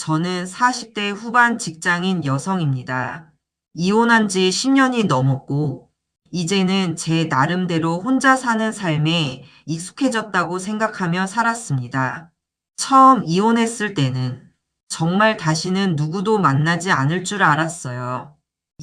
저는 40대 후반 직장인 여성입니다. 이혼한 지 10년이 넘었고, 이제는 제 나름대로 혼자 사는 삶에 익숙해졌다고 생각하며 살았습니다. 처음 이혼했을 때는 정말 다시는 누구도 만나지 않을 줄 알았어요.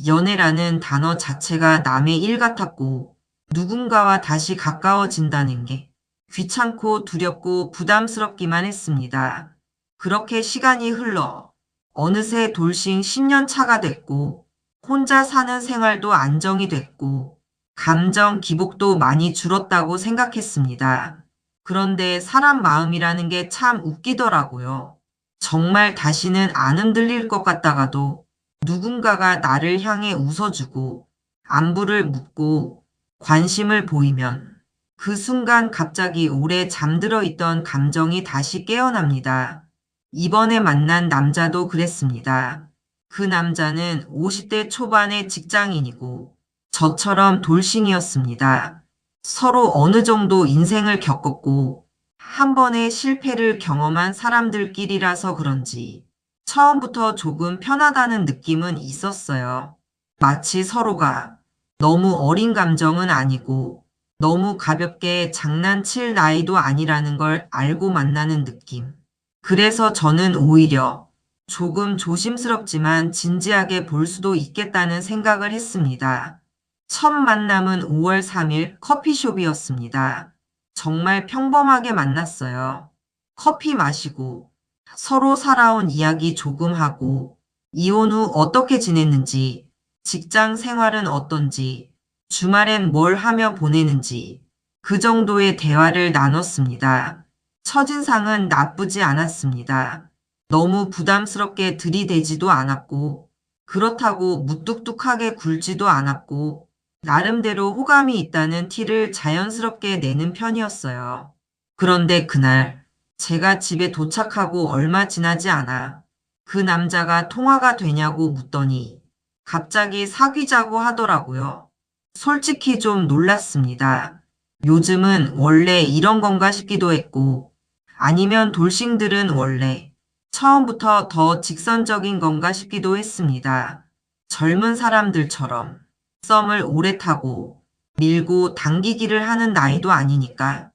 연애라는 단어 자체가 남의 일 같았고, 누군가와 다시 가까워진다는 게 귀찮고 두렵고 부담스럽기만 했습니다. 그렇게 시간이 흘러 어느새 돌싱 10년 차가 됐고, 혼자 사는 생활도 안정이 됐고, 감정 기복도 많이 줄었다고 생각했습니다. 그런데 사람 마음이라는 게 참 웃기더라고요. 정말 다시는 안 흔들릴 것 같다가도 누군가가 나를 향해 웃어주고 안부를 묻고 관심을 보이면 그 순간 갑자기 오래 잠들어 있던 감정이 다시 깨어납니다. 이번에 만난 남자도 그랬습니다. 그 남자는 50대 초반의 직장인이고 저처럼 돌싱이었습니다. 서로 어느 정도 인생을 겪었고 한 번의 실패를 경험한 사람들끼리라서 그런지 처음부터 조금 편하다는 느낌은 있었어요. 마치 서로가 너무 어린 감정은 아니고 너무 가볍게 장난칠 나이도 아니라는 걸 알고 만나는 느낌. 그래서 저는 오히려 조금 조심스럽지만 진지하게 볼 수도 있겠다는 생각을 했습니다. 첫 만남은 5월 3일 커피숍이었습니다. 정말 평범하게 만났어요. 커피 마시고 서로 살아온 이야기 조금 하고 이혼 후 어떻게 지냈는지, 직장 생활은 어떤지, 주말엔 뭘 하며 보내는지 그 정도의 대화를 나눴습니다. 첫인상은 나쁘지 않았습니다. 너무 부담스럽게 들이대지도 않았고 그렇다고 무뚝뚝하게 굴지도 않았고 나름대로 호감이 있다는 티를 자연스럽게 내는 편이었어요. 그런데 그날 제가 집에 도착하고 얼마 지나지 않아 그 남자가 통화가 되냐고 묻더니 갑자기 사귀자고 하더라고요. 솔직히 좀 놀랐습니다. 요즘은 원래 이런 건가 싶기도 했고 아니면 돌싱들은 원래 처음부터 더 직선적인 건가 싶기도 했습니다. 젊은 사람들처럼 썸을 오래 타고 밀고 당기기를 하는 나이도 아니니까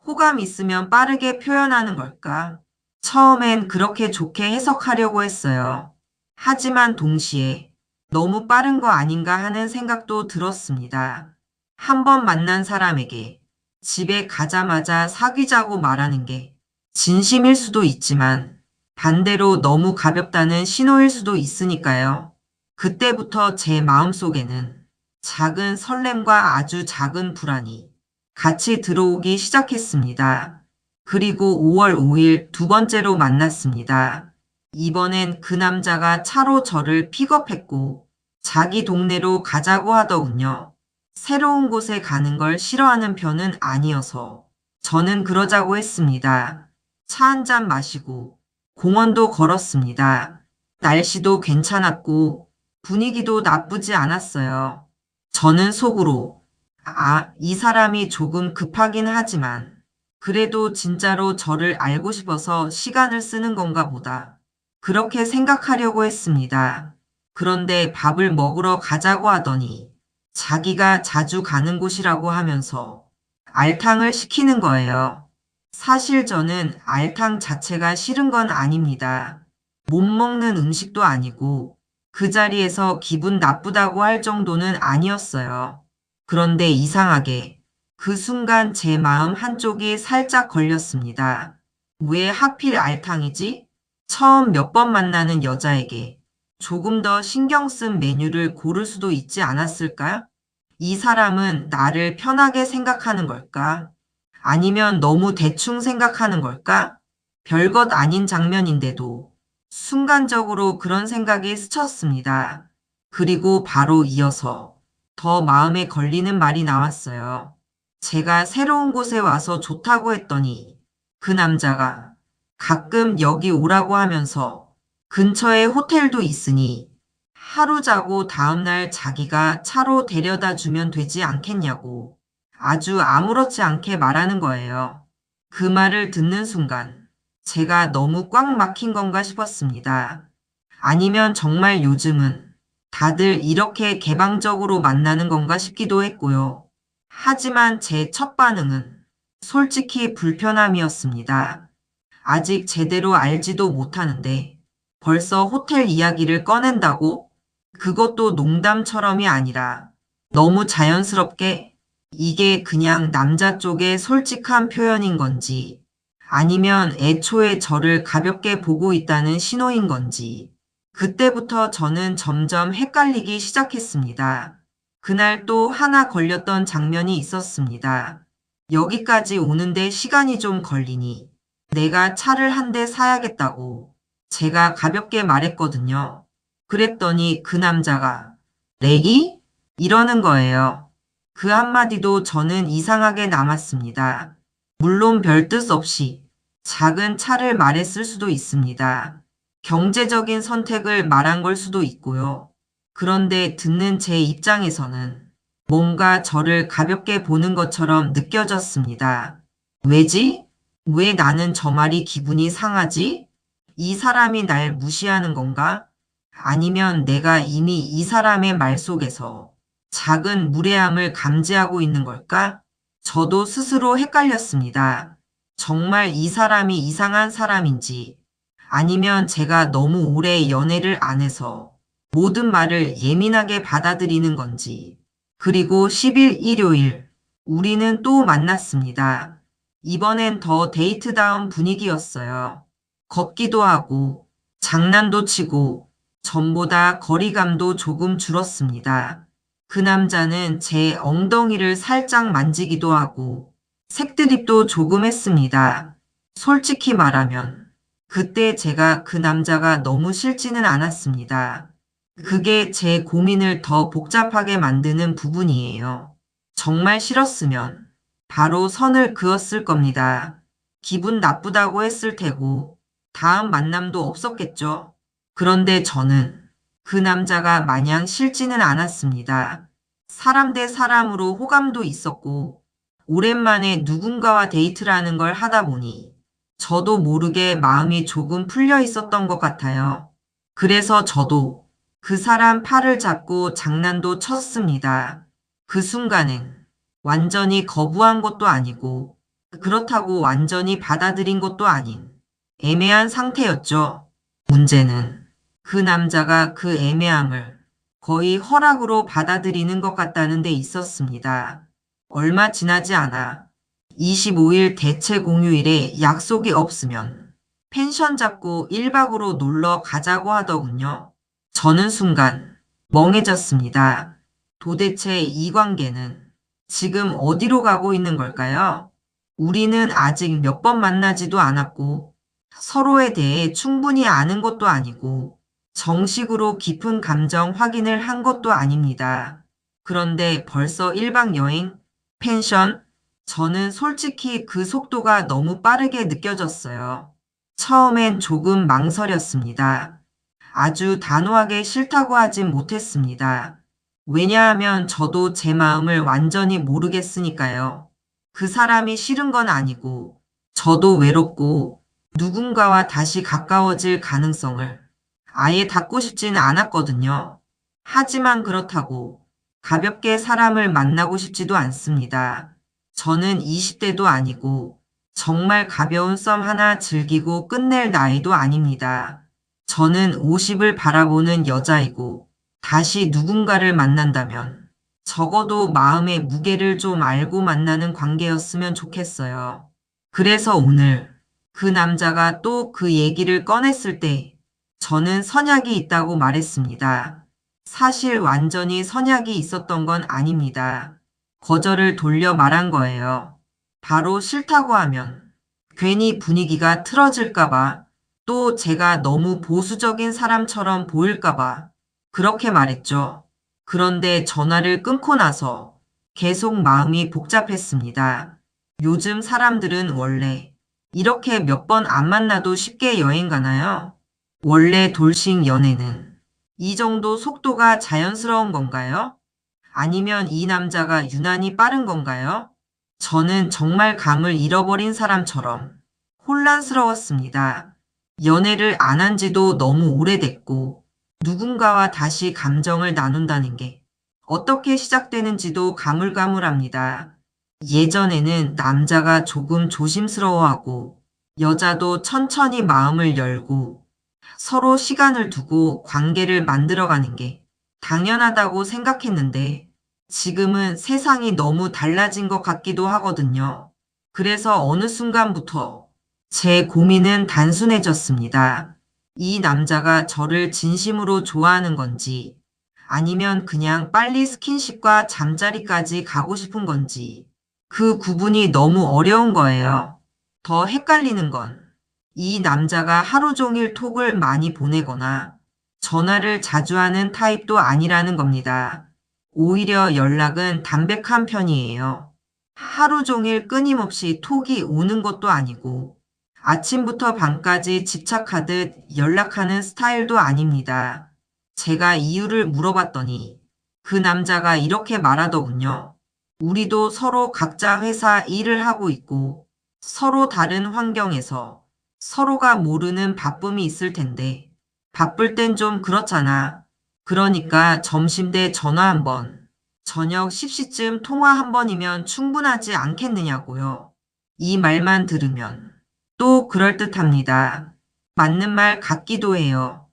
호감 있으면 빠르게 표현하는 걸까? 처음엔 그렇게 좋게 해석하려고 했어요. 하지만 동시에 너무 빠른 거 아닌가 하는 생각도 들었습니다. 한 번 만난 사람에게 집에 가자마자 사귀자고 말하는 게 진심일 수도 있지만 반대로 너무 가볍다는 신호일 수도 있으니까요. 그때부터 제 마음속에는 작은 설렘과 아주 작은 불안이 같이 들어오기 시작했습니다. 그리고 5월 5일 두 번째로 만났습니다. 이번엔 그 남자가 차로 저를 픽업했고 자기 동네로 가자고 하더군요. 새로운 곳에 가는 걸 싫어하는 편은 아니어서 저는 그러자고 했습니다. 차 한 잔 마시고 공원도 걸었습니다. 날씨도 괜찮았고 분위기도 나쁘지 않았어요. 저는 속으로 이 사람이 조금 급하긴 하지만 그래도 진짜로 저를 알고 싶어서 시간을 쓰는 건가 보다. 그렇게 생각하려고 했습니다. 그런데 밥을 먹으러 가자고 하더니 자기가 자주 가는 곳이라고 하면서 알탕을 시키는 거예요. 사실 저는 알탕 자체가 싫은 건 아닙니다. 못 먹는 음식도 아니고 그 자리에서 기분 나쁘다고 할 정도는 아니었어요. 그런데 이상하게 그 순간 제 마음 한쪽이 살짝 걸렸습니다. 왜 하필 알탕이지? 처음 몇 번 만나는 여자에게 조금 더 신경 쓴 메뉴를 고를 수도 있지 않았을까? 이 사람은 나를 편하게 생각하는 걸까? 아니면 너무 대충 생각하는 걸까? 별것 아닌 장면인데도 순간적으로 그런 생각이 스쳤습니다. 그리고 바로 이어서 더 마음에 걸리는 말이 나왔어요. 제가 새로운 곳에 와서 좋다고 했더니 그 남자가 가끔 여기 오라고 하면서 근처에 호텔도 있으니 하루 자고 다음날 자기가 차로 데려다 주면 되지 않겠냐고 아주 아무렇지 않게 말하는 거예요. 그 말을 듣는 순간 제가 너무 꽉 막힌 건가 싶었습니다. 아니면 정말 요즘은 다들 이렇게 개방적으로 만나는 건가 싶기도 했고요. 하지만 제 첫 반응은 솔직히 불편함이었습니다. 아직 제대로 알지도 못하는데 벌써 호텔 이야기를 꺼낸다고? 그것도 농담처럼이 아니라 너무 자연스럽게 이게 그냥 남자 쪽의 솔직한 표현인 건지 아니면 애초에 저를 가볍게 보고 있다는 신호인 건지 그때부터 저는 점점 헷갈리기 시작했습니다. 그날 또 하나 걸렸던 장면이 있었습니다. 여기까지 오는데 시간이 좀 걸리니 내가 차를 한 대 사야겠다고 제가 가볍게 말했거든요. 그랬더니 그 남자가 내기? 이러는 거예요. 그 한마디도 저는 이상하게 남았습니다. 물론 별 뜻 없이 작은 차를 말했을 수도 있습니다. 경제적인 선택을 말한 걸 수도 있고요. 그런데 듣는 제 입장에서는 뭔가 저를 가볍게 보는 것처럼 느껴졌습니다. 왜지? 왜 나는 저 말이 기분이 상하지? 이 사람이 날 무시하는 건가? 아니면 내가 이미 이 사람의 말 속에서 작은 무례함을 감지하고 있는 걸까? 저도 스스로 헷갈렸습니다. 정말 이 사람이 이상한 사람인지 아니면 제가 너무 오래 연애를 안 해서 모든 말을 예민하게 받아들이는 건지. 그리고 10일 일요일, 우리는 또 만났습니다. 이번엔 더 데이트다운 분위기였어요. 걷기도 하고, 장난도 치고, 전보다 거리감도 조금 줄었습니다. 그 남자는 제 엉덩이를 살짝 만지기도 하고, 색드립도 조금 했습니다. 솔직히 말하면, 그때 제가 그 남자가 너무 싫지는 않았습니다. 그게 제 고민을 더 복잡하게 만드는 부분이에요. 정말 싫었으면 바로 선을 그었을 겁니다. 기분 나쁘다고 했을 테고 다음 만남도 없었겠죠. 그런데 저는 그 남자가 마냥 싫지는 않았습니다. 사람 대 사람으로 호감도 있었고 오랜만에 누군가와 데이트라는 걸 하다 보니 저도 모르게 마음이 조금 풀려 있었던 것 같아요. 그래서 저도 그 사람 팔을 잡고 장난도 쳤습니다. 그 순간엔 완전히 거부한 것도 아니고 그렇다고 완전히 받아들인 것도 아닌 애매한 상태였죠. 문제는 그 남자가 그 애매함을 거의 허락으로 받아들이는 것 같다는 데 있었습니다. 얼마 지나지 않아 25일 대체 공휴일에 약속이 없으면 펜션 잡고 1박으로 놀러 가자고 하더군요. 저는 순간 멍해졌습니다. 도대체 이 관계는 지금 어디로 가고 있는 걸까요? 우리는 아직 몇 번 만나지도 않았고 서로에 대해 충분히 아는 것도 아니고 정식으로 깊은 감정 확인을 한 것도 아닙니다. 그런데 벌써 1박 여행, 펜션, 저는 솔직히 그 속도가 너무 빠르게 느껴졌어요. 처음엔 조금 망설였습니다. 아주 단호하게 싫다고 하진 못했습니다. 왜냐하면 저도 제 마음을 완전히 모르겠으니까요. 그 사람이 싫은 건 아니고 저도 외롭고 누군가와 다시 가까워질 가능성을 아예 닫고 싶지는 않았거든요. 하지만 그렇다고 가볍게 사람을 만나고 싶지도 않습니다. 저는 20대도 아니고 정말 가벼운 썸 하나 즐기고 끝낼 나이도 아닙니다. 저는 50을 바라보는 여자이고 다시 누군가를 만난다면 적어도 마음의 무게를 좀 알고 만나는 관계였으면 좋겠어요. 그래서 오늘 그 남자가 또 그 얘기를 꺼냈을 때 저는 선약이 있다고 말했습니다. 사실 완전히 선약이 있었던 건 아닙니다. 거절을 돌려 말한 거예요. 바로 싫다고 하면 괜히 분위기가 틀어질까봐 또 제가 너무 보수적인 사람처럼 보일까봐 그렇게 말했죠. 그런데 전화를 끊고 나서 계속 마음이 복잡했습니다. 요즘 사람들은 원래 이렇게 몇 번 안 만나도 쉽게 여행 가나요? 원래 돌싱 연애는 이 정도 속도가 자연스러운 건가요? 아니면 이 남자가 유난히 빠른 건가요? 저는 정말 감을 잃어버린 사람처럼 혼란스러웠습니다. 연애를 안 한 지도 너무 오래됐고, 누군가와 다시 감정을 나눈다는 게 어떻게 시작되는지도 가물가물합니다. 예전에는 남자가 조금 조심스러워하고, 여자도 천천히 마음을 열고, 서로 시간을 두고 관계를 만들어가는 게 당연하다고 생각했는데, 지금은 세상이 너무 달라진 것 같기도 하거든요. 그래서 어느 순간부터 제 고민은 단순해졌습니다. 이 남자가 저를 진심으로 좋아하는 건지, 아니면 그냥 빨리 스킨십과 잠자리까지 가고 싶은 건지, 그 구분이 너무 어려운 거예요. 더 헷갈리는 건, 이 남자가 하루 종일 톡을 많이 보내거나 전화를 자주 하는 타입도 아니라는 겁니다. 오히려 연락은 담백한 편이에요. 하루 종일 끊임없이 톡이 오는 것도 아니고 아침부터 밤까지 집착하듯 연락하는 스타일도 아닙니다. 제가 이유를 물어봤더니 그 남자가 이렇게 말하더군요. 우리도 서로 각자 회사 일을 하고 있고 서로 다른 환경에서 서로가 모르는 바쁨이 있을 텐데 바쁠 땐 좀 그렇잖아. 그러니까 점심 때 전화 한 번, 저녁 10시쯤 통화 한 번이면 충분하지 않겠느냐고요. 이 말만 들으면 또 그럴듯합니다. 맞는 말 같기도 해요.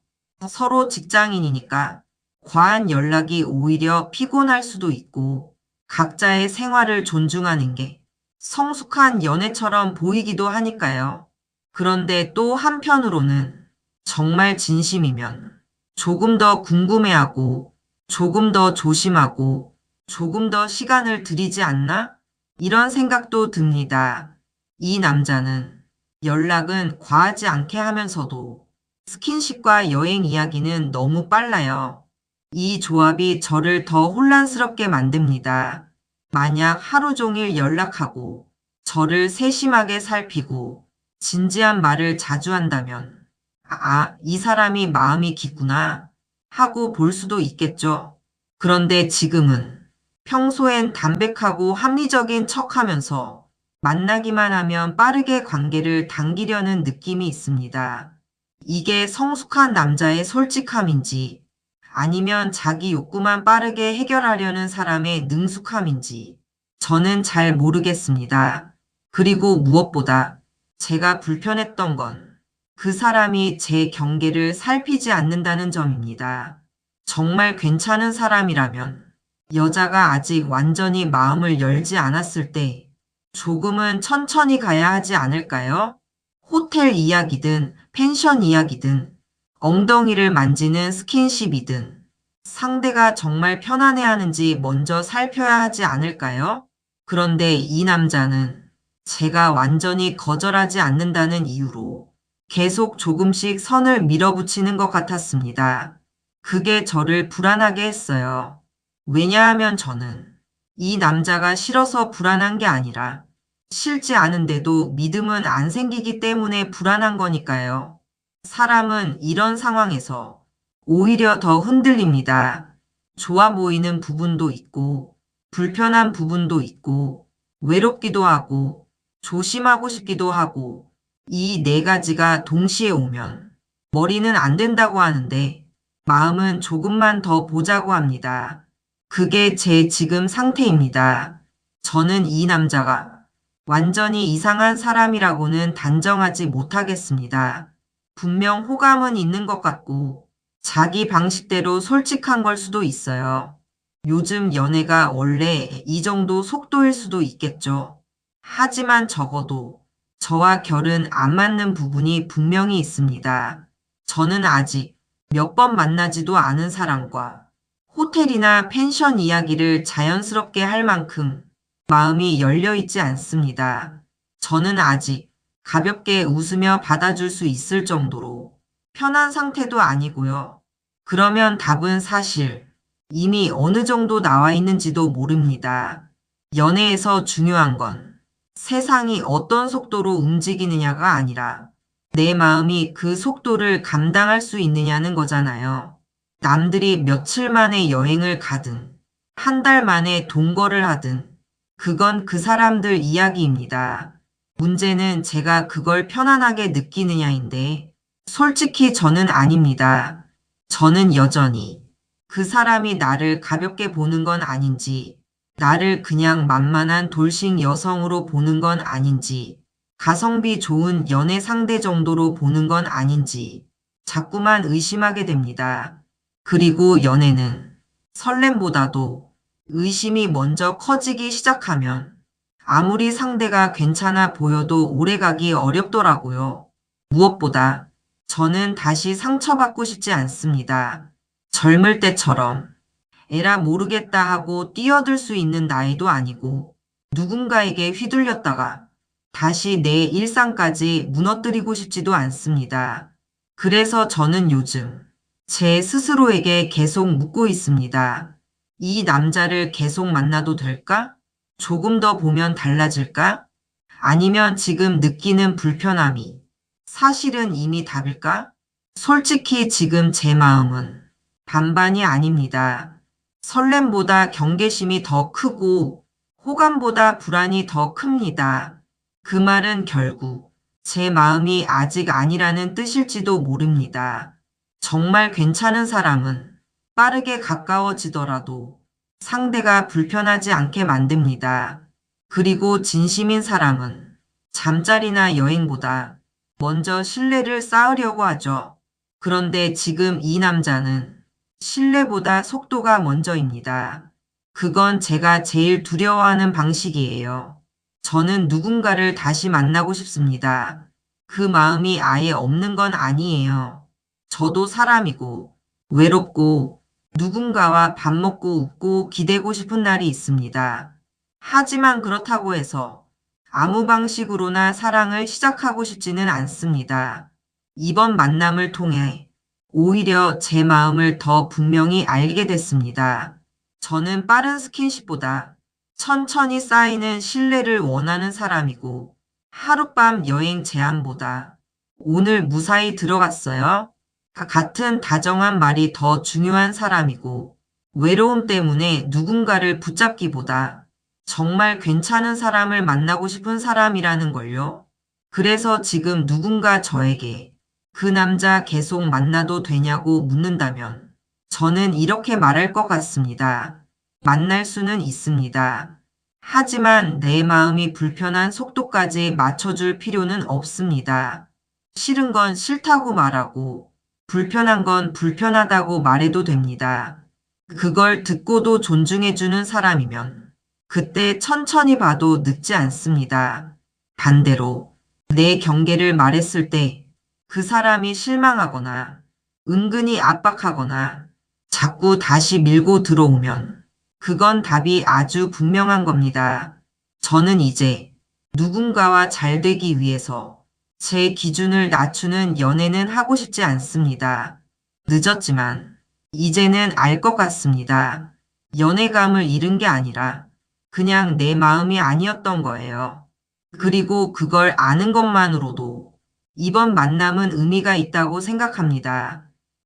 서로 직장인이니까 과한 연락이 오히려 피곤할 수도 있고 각자의 생활을 존중하는 게 성숙한 연애처럼 보이기도 하니까요. 그런데 또 한편으로는 정말 진심이면 조금 더 궁금해하고 조금 더 조심하고 조금 더 시간을 들이지 않나? 이런 생각도 듭니다. 이 남자는 연락은 과하지 않게 하면서도 스킨십과 여행 이야기는 너무 빨라요. 이 조합이 저를 더 혼란스럽게 만듭니다. 만약 하루 종일 연락하고 저를 세심하게 살피고 진지한 말을 자주 한다면 이 사람이 마음이 깊구나 하고 볼 수도 있겠죠. 그런데 지금은 평소엔 담백하고 합리적인 척하면서 만나기만 하면 빠르게 관계를 당기려는 느낌이 있습니다. 이게 성숙한 남자의 솔직함인지 아니면 자기 욕구만 빠르게 해결하려는 사람의 능숙함인지 저는 잘 모르겠습니다. 그리고 무엇보다 제가 불편했던 건 그 사람이 제 경계를 살피지 않는다는 점입니다. 정말 괜찮은 사람이라면 여자가 아직 완전히 마음을 열지 않았을 때 조금은 천천히 가야 하지 않을까요? 호텔 이야기든 펜션 이야기든 엉덩이를 만지는 스킨십이든 상대가 정말 편안해하는지 먼저 살펴야 하지 않을까요? 그런데 이 남자는 제가 완전히 거절하지 않는다는 이유로 계속 조금씩 선을 밀어붙이는 것 같았습니다. 그게 저를 불안하게 했어요. 왜냐하면 저는 이 남자가 싫어서 불안한 게 아니라 싫지 않은데도 믿음은 안 생기기 때문에 불안한 거니까요. 사람은 이런 상황에서 오히려 더 흔들립니다. 좋아 보이는 부분도 있고, 불편한 부분도 있고, 외롭기도 하고, 조심하고 싶기도 하고, 이 네 가지가 동시에 오면 머리는 안 된다고 하는데 마음은 조금만 더 보자고 합니다. 그게 제 지금 상태입니다. 저는 이 남자가 완전히 이상한 사람이라고는 단정하지 못하겠습니다. 분명 호감은 있는 것 같고 자기 방식대로 솔직한 걸 수도 있어요. 요즘 연애가 원래 이 정도 속도일 수도 있겠죠. 하지만 적어도 저와 결은 안 맞는 부분이 분명히 있습니다. 저는 아직 몇 번 만나지도 않은 사람과 호텔이나 펜션 이야기를 자연스럽게 할 만큼 마음이 열려 있지 않습니다. 저는 아직 가볍게 웃으며 받아줄 수 있을 정도로 편한 상태도 아니고요. 그러면 답은 사실 이미 어느 정도 나와 있는지도 모릅니다. 연애에서 중요한 건 세상이 어떤 속도로 움직이느냐가 아니라 내 마음이 그 속도를 감당할 수 있느냐는 거잖아요. 남들이 며칠 만에 여행을 가든 한 달 만에 동거를 하든 그건 그 사람들 이야기입니다. 문제는 제가 그걸 편안하게 느끼느냐인데, 솔직히 저는 아닙니다. 저는 여전히 그 사람이 나를 가볍게 보는 건 아닌지, 나를 그냥 만만한 돌싱 여성으로 보는 건 아닌지, 가성비 좋은 연애 상대 정도로 보는 건 아닌지, 자꾸만 의심하게 됩니다. 그리고 연애는 설렘보다도 의심이 먼저 커지기 시작하면 아무리 상대가 괜찮아 보여도 오래가기 어렵더라고요. 무엇보다 저는 다시 상처받고 싶지 않습니다. 젊을 때처럼 에라 모르겠다 하고 뛰어들 수 있는 나이도 아니고 누군가에게 휘둘렸다가 다시 내 일상까지 무너뜨리고 싶지도 않습니다. 그래서 저는 요즘 제 스스로에게 계속 묻고 있습니다. 이 남자를 계속 만나도 될까? 조금 더 보면 달라질까? 아니면 지금 느끼는 불편함이 사실은 이미 답일까? 솔직히 지금 제 마음은 반반이 아닙니다. 설렘보다 경계심이 더 크고 호감보다 불안이 더 큽니다. 그 말은 결국 제 마음이 아직 아니라는 뜻일지도 모릅니다. 정말 괜찮은 사람은 빠르게 가까워지더라도 상대가 불편하지 않게 만듭니다. 그리고 진심인 사람은 잠자리나 여행보다 먼저 신뢰를 쌓으려고 하죠. 그런데 지금 이 남자는 신뢰보다 속도가 먼저입니다. 그건 제가 제일 두려워하는 방식이에요. 저는 누군가를 다시 만나고 싶습니다. 그 마음이 아예 없는 건 아니에요. 저도 사람이고 외롭고 누군가와 밥 먹고 웃고 기대고 싶은 날이 있습니다. 하지만 그렇다고 해서 아무 방식으로나 사랑을 시작하고 싶지는 않습니다. 이번 만남을 통해 오히려 제 마음을 더 분명히 알게 됐습니다. 저는 빠른 스킨십보다 천천히 쌓이는 신뢰를 원하는 사람이고 하룻밤 여행 제안보다 오늘 무사히 들어갔어요. 같은 다정한 말이 더 중요한 사람이고 외로움 때문에 누군가를 붙잡기보다 정말 괜찮은 사람을 만나고 싶은 사람이라는 걸요. 그래서 지금 누군가 저에게 그 남자 계속 만나도 되냐고 묻는다면 저는 이렇게 말할 것 같습니다. 만날 수는 있습니다. 하지만 내 마음이 불편한 속도까지 맞춰줄 필요는 없습니다. 싫은 건 싫다고 말하고 불편한 건 불편하다고 말해도 됩니다. 그걸 듣고도 존중해주는 사람이면 그때 천천히 봐도 늦지 않습니다. 반대로 내 경계를 말했을 때 그 사람이 실망하거나 은근히 압박하거나 자꾸 다시 밀고 들어오면 그건 답이 아주 분명한 겁니다. 저는 이제 누군가와 잘 되기 위해서 제 기준을 낮추는 연애는 하고 싶지 않습니다. 늦었지만 이제는 알 것 같습니다. 연애감을 잃은 게 아니라 그냥 내 마음이 아니었던 거예요. 그리고 그걸 아는 것만으로도 이번 만남은 의미가 있다고 생각합니다.